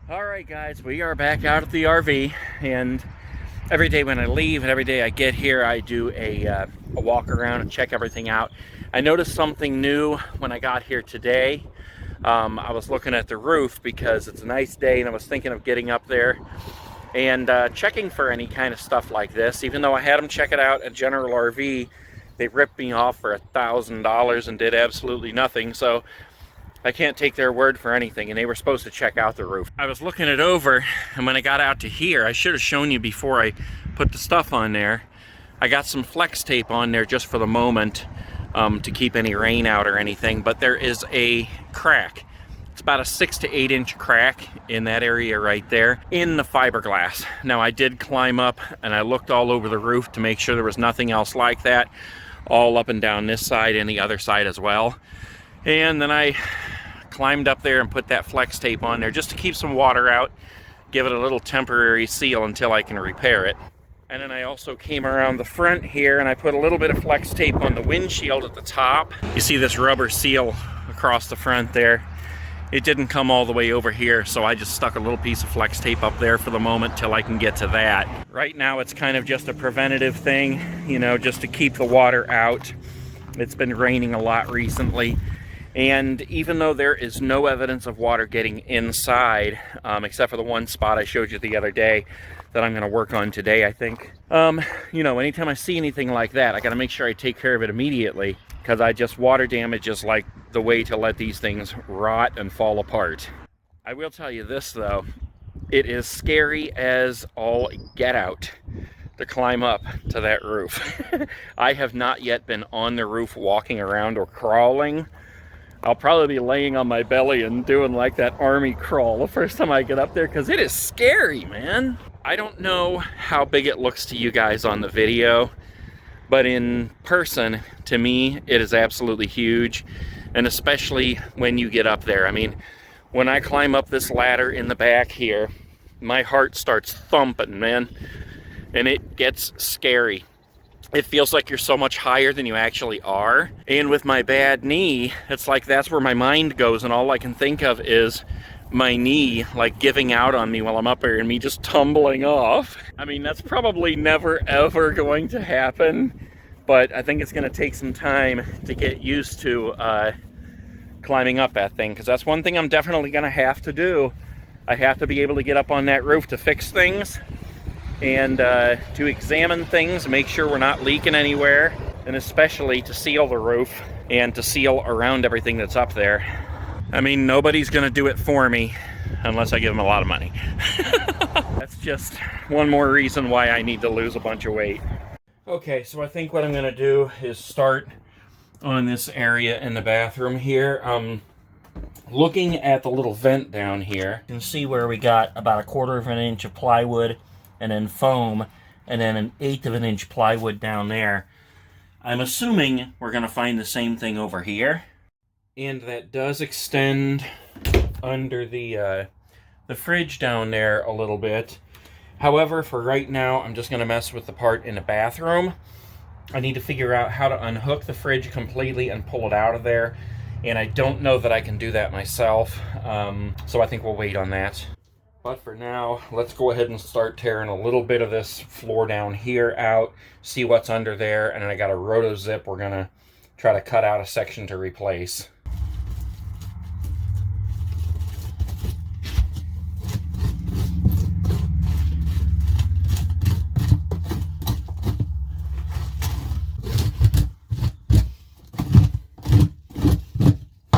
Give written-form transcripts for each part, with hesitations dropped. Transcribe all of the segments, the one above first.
Alright guys, we are back out at the RV, and every day when I leave and every day I get here I do a walk around and check everything out. I noticed something new when I got here today. I was looking at the roof because it's a nice day and I was thinking of getting up there and checking for any kind of stuff like this. Even though I had them check it out at General RV, they ripped me off for $1,000 and did absolutely nothing. So I can't take their word for anything, and they were supposed to check out the roof. I was looking it over, and when I got out to here, I should have shown you before I put the stuff on there. I got some flex tape on there just for the moment to keep any rain out or anything, but there is a crack. It's about a 6 to 8 inch crack in that area right there in the fiberglass. Now I did climb up and I looked all over the roof to make sure there was nothing else like that, all up and down this side and the other side as well. And then I climbed up there and put that flex tape on there just to keep some water out, give it a little temporary seal until I can repair it. And then I also came around the front here and I put a little bit of flex tape on the windshield at the top. You see this rubber seal across the front there. It didn't come all the way over here, so I just stuck a little piece of flex tape up there for the moment till I can get to that. Right now it's kind of just a preventative thing, you know, just to keep the water out. It's been raining a lot recently. And even though there is no evidence of water getting inside, except for the one spot I showed you the other day that I'm going to work on today, I think, you know, anytime I see anything like that, I got to make sure I take care of it immediately, because water damage is like the way to let these things rot and fall apart. I will tell you this though, it is scary as all get out to climb up to that roof. I have not yet been on the roof walking around or crawling. I'll probably be laying on my belly and doing like that army crawl the first time I get up there, because it is scary, man. I don't know how big it looks to you guys on the video, but in person, to me, it is absolutely huge. And especially when you get up there. I mean, when I climb up this ladder in the back here, my heart starts thumping, man. And it gets scary. It feels like you're so much higher than you actually are. And with my bad knee, it's like that's where my mind goes, and all I can think of is my knee like giving out on me while I'm up here and me just tumbling off. I mean, that's probably never ever going to happen, but I think it's going to take some time to get used to climbing up that thing, because that's one thing I'm definitely going to have to do. I have to be able to get up on that roof to fix things, and to examine things, make sure we're not leaking anywhere, and especially to seal the roof and to seal around everything that's up there. I mean, nobody's gonna do it for me unless I give them a lot of money. That's just one more reason why I need to lose a bunch of weight. Okay, so I think what I'm gonna do is start on this area in the bathroom here. Looking at the little vent down here, you can see where we got about 1/4 of an inch of plywood and then foam, and then 1/8 of an inch plywood down there. I'm assuming we're going to find the same thing over here. And that does extend under the fridge down there a little bit. However, for right now, I'm just going to mess with the part in the bathroom. I need to figure out how to unhook the fridge completely and pull it out of there. And I don't know that I can do that myself, so I think we'll wait on that. But for now, let's go ahead and start tearing a little bit of this floor down here out, see what's under there, and then I got a roto zip we're gonna try to cut out a section to replace.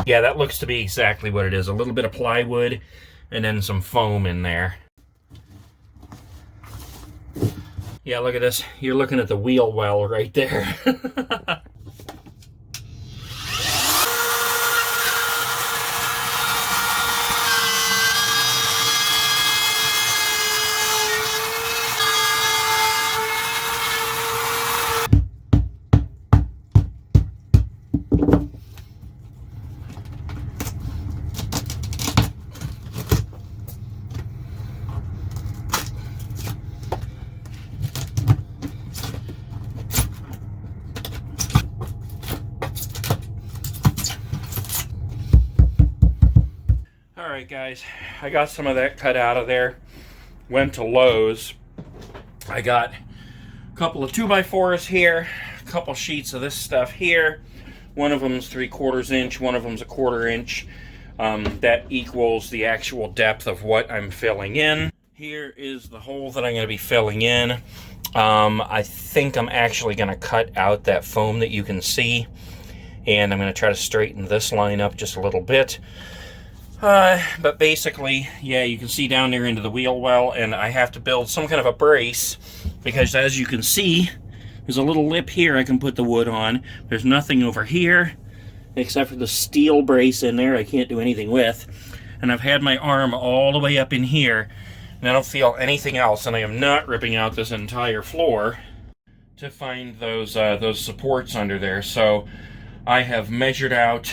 Yeah, that looks to be exactly what it is. A little bit of plywood and then some foam in there. Yeah, look at this. You're looking at the wheel well right there. Alright guys, I got some of that cut out of there. Went to LaRose. I got a couple of 2x4s here, a couple sheets of this stuff here. One of them's 3/4 inch, one of them's 1/4 inch. That equals the actual depth of what I'm filling in. Here is the hole that I'm going to be filling in. I think I'm actually going to cut out that foam that you can see, and I'm going to try to straighten this line up just a little bit. But basically, yeah, you can see down there into the wheel well, and I have to build some kind of a brace, because as you can see, there's a little lip here I can put the wood on. There's nothing over here, except for the steel brace in there I can't do anything with. And I've had my arm all the way up in here, and I don't feel anything else, and I am not ripping out this entire floor to find those supports under there. So I have measured out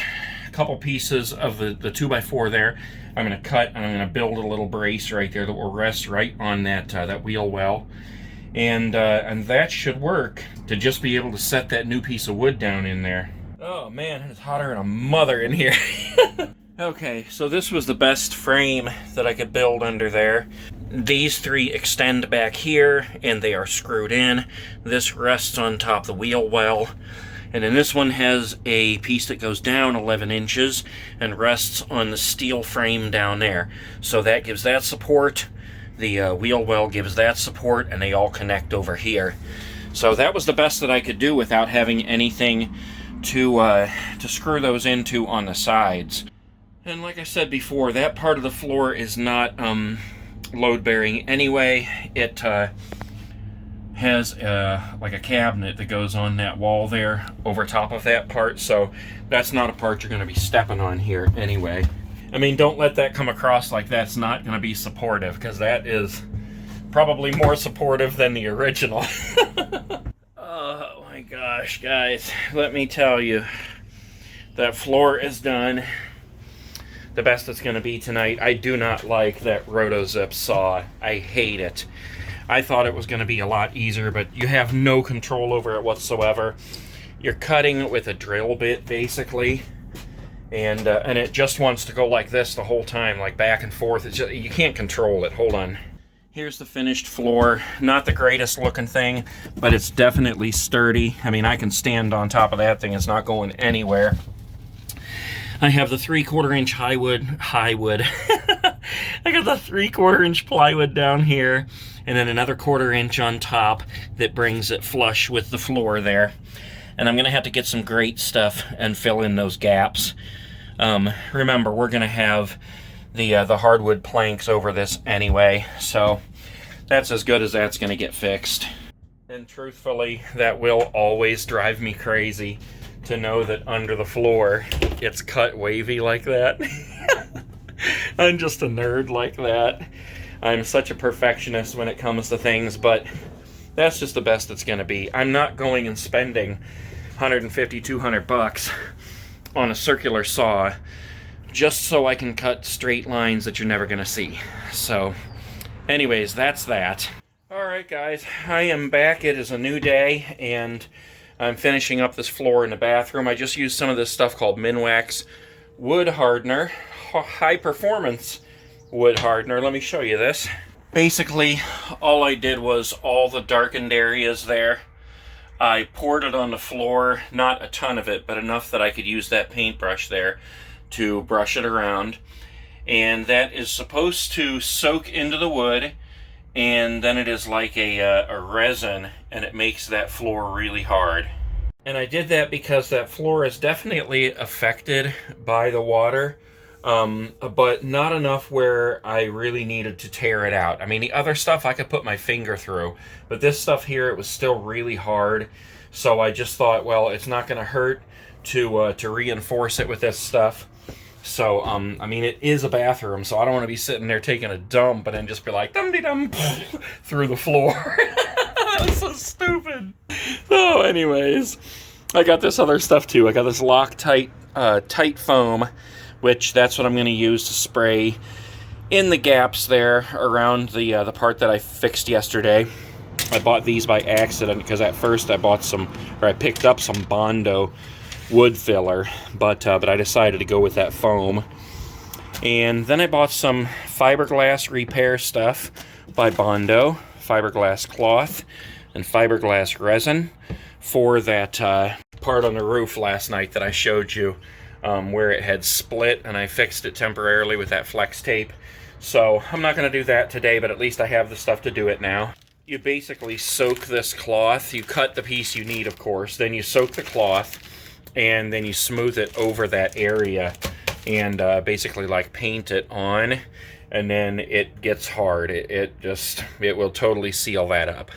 couple pieces of the 2x4 there. I'm going to cut and I'm going to build a little brace right there that will rest right on that wheel well, and that should work to just be able to set that new piece of wood down in there. Oh man, it's hotter than a mother in here. Okay, so this was the best frame that I could build under there. These three extend back here and they are screwed in. This rests on top of the wheel well. And then this one has a piece that goes down 11 inches and rests on the steel frame down there. So that gives that support, the wheel well gives that support, and they all connect over here. So that was the best that I could do without having anything to screw those into on the sides. And like I said before, that part of the floor is not load-bearing anyway. It has like a cabinet that goes on that wall there over top of that part, so that's not a part you're going to be stepping on here anyway. I mean, don't let that come across like that's not going to be supportive, because that is probably more supportive than the original. Oh my gosh, guys, let me tell you, that floor is done. The best it's going to be tonight. I do not like that RotoZip saw. I hate it. I thought it was going to be a lot easier, but you have no control over it whatsoever. You're cutting with a drill bit, basically, and it just wants to go like this the whole time, like back and forth. It's just, you can't control it. Hold on. Here's the finished floor. Not the greatest looking thing, but it's definitely sturdy. I mean, I can stand on top of that thing. It's not going anywhere. I have the 3/4 inch high wood. I got the 3/4 inch plywood down here, and then another 1/4 inch on top that brings it flush with the floor there. And I'm gonna have to get some grate stuff and fill in those gaps. Remember, we're gonna have the hardwood planks over this anyway, so that's as good as that's gonna get fixed. And truthfully, that will always drive me crazy to know that under the floor it's cut wavy like that. I'm just a nerd like that. I'm such a perfectionist when it comes to things, but that's just the best it's going to be. I'm not going and spending $150, $200 on a circular saw just so I can cut straight lines that you're never going to see. So anyways, that's that. Alright guys, I am back. It is a new day, and I'm finishing up this floor in the bathroom. I just used some of this stuff called Minwax wood hardener, high performance wood hardener. Let me show you this. Basically, all I did was all the darkened areas there, I poured it on the floor, not a ton of it, but enough that I could use that paintbrush there to brush it around. And that is supposed to soak into the wood, and then it is like a resin, and it makes that floor really hard. And I did that because that floor is definitely affected by the water, but not enough where I really needed to tear it out. I mean, the other stuff I could put my finger through, but this stuff here, it was still really hard. So I just thought, well, it's not going to hurt to reinforce it with this stuff. So, I mean, it is a bathroom, so I don't want to be sitting there taking a dump and then just be like, dum-de-dum, through the floor. That's so stupid. So, anyways, I got this other stuff, too. I got this Loctite tight foam, which that's what I'm going to use to spray in the gaps there around the part that I fixed yesterday. I bought these by accident because at first I picked up some Bondo wood filler, but I decided to go with that foam. And then I bought some fiberglass repair stuff by Bondo, fiberglass cloth and fiberglass resin for that part on the roof last night that I showed you, where it had split, and I fixed it temporarily with that flex tape. So I'm not going to do that today, but at least I have the stuff to do it now. You basically soak this cloth. You cut the piece you need, of course. Then you soak the cloth, and then you smooth it over that area and basically like paint it on, and then it gets hard. It will totally seal that up.